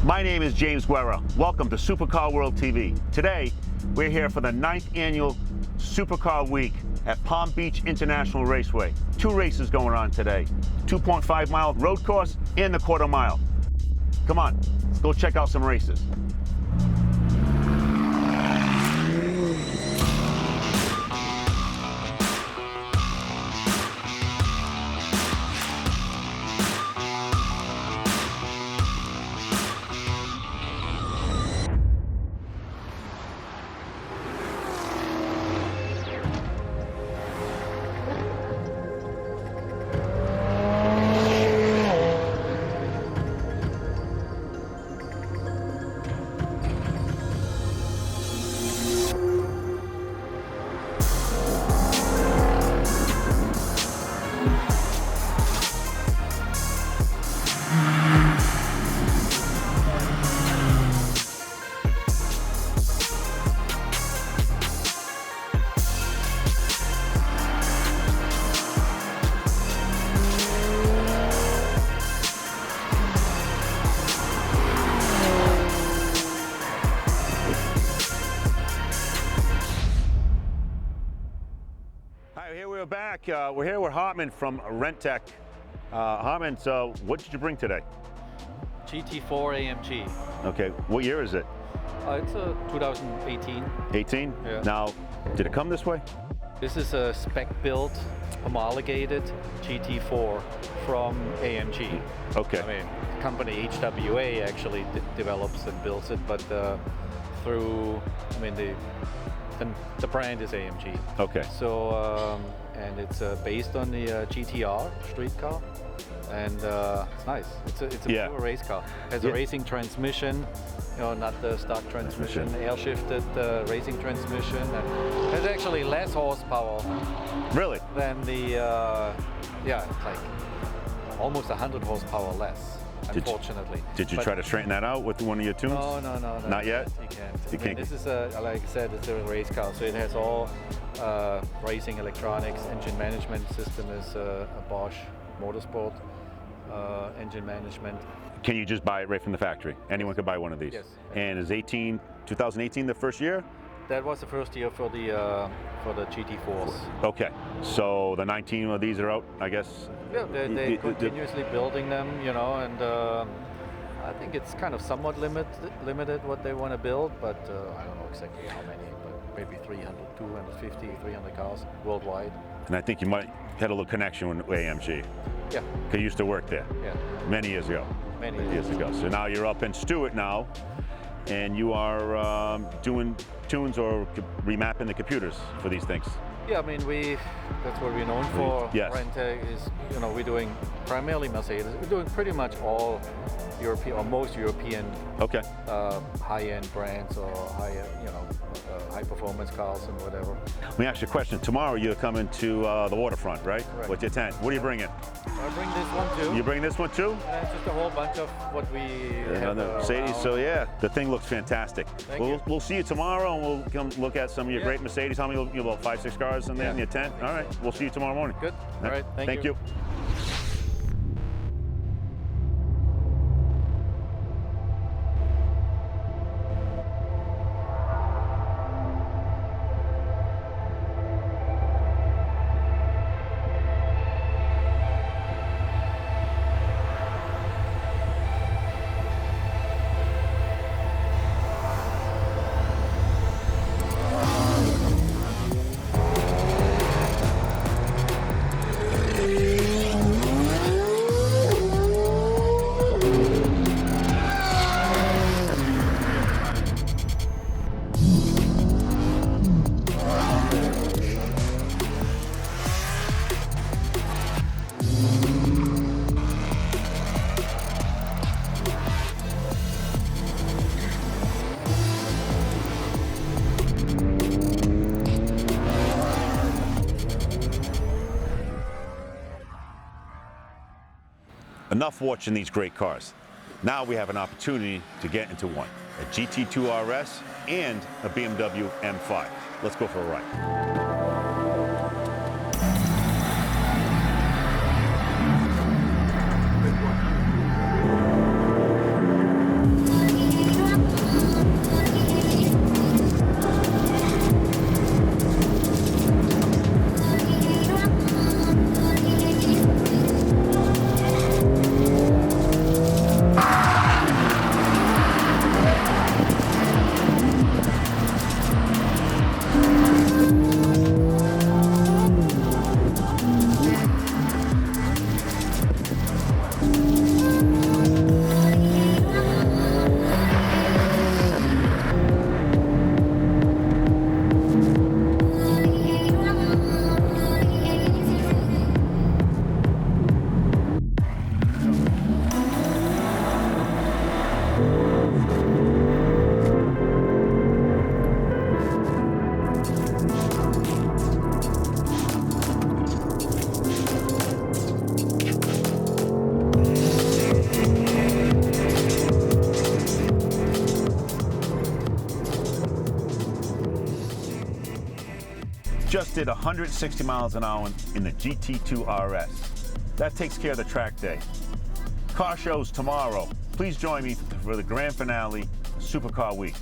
My name is James Guerra. Welcome to Supercar World TV. Today, we're here for the 9th annual Supercar Week at Palm Beach International Raceway. 2 races going on today. 2.5-mile road course and the quarter mile. Come on, let's go check out some races. We're back. We're here with Hartmut from Renntech. Hartmut, so what did you bring today? GT4 AMG. Okay, what year is it? It's 2018. 18? Yeah. Now, did it come this way? This is a spec-built, homologated GT4 from AMG. Okay. I mean, company HWA actually develops and builds it, but through, I mean, the brand is AMG. Okay. So, and it's based on the GTR street car, and it's nice. It's a pure race car. It has a racing transmission, you know, not the stock transmission, air-shifted racing transmission, and has actually less horsepower. Really? Than the, yeah, it's like almost 100 horsepower less. Unfortunately. Did you try to straighten that out with one of your tunes? No. Not yet? You can't. You can't. This is like I said, it's a race car, so it has all racing electronics. Engine management system is a Bosch Motorsport engine management. Can you just buy it right from the factory? Anyone could buy one of these? Yes. And is 2018 the first year? That was the first year for the GT4s. Okay, so the 19 of these are out, I guess? Yeah, they're continuously building them, you know, and I think it's kind of somewhat limited what they want to build, but I don't know exactly how many, but maybe 300, 250, 300 cars worldwide. And I think you might had a little connection with AMG. Yeah. Because you used to work there. Yeah. Many years ago. Many years ago. So now you're up in Stewart now, and you are doing tunes or remapping the computers for these things. Yeah, I mean, that's what we're known for. Yes. Renntech is, you know, we're doing primarily Mercedes. We're doing pretty much all European, or most European high-end brands or high-performance cars and whatever. Let me ask you a question. Tomorrow you're coming to the waterfront, right? Correct. With your tent. What are you bringing? I bring this one too. You bring this one too? And it's just a whole bunch of what we have Mercedes. So yeah, the thing looks fantastic. We'll see you tomorrow, and we'll come look at some of your great Mercedes. How many? You about 5-6 cars in there in your tent? All right. We'll see you tomorrow morning. Good. All right. Thank you. Enough watching these great cars. Now we have an opportunity to get into one, a GT2 RS and a BMW M5. Let's go for a ride. Just did 160 miles an hour in the GT2 RS. That takes care of the track day. Car shows tomorrow. Please join me for the grand finale of Supercar Week.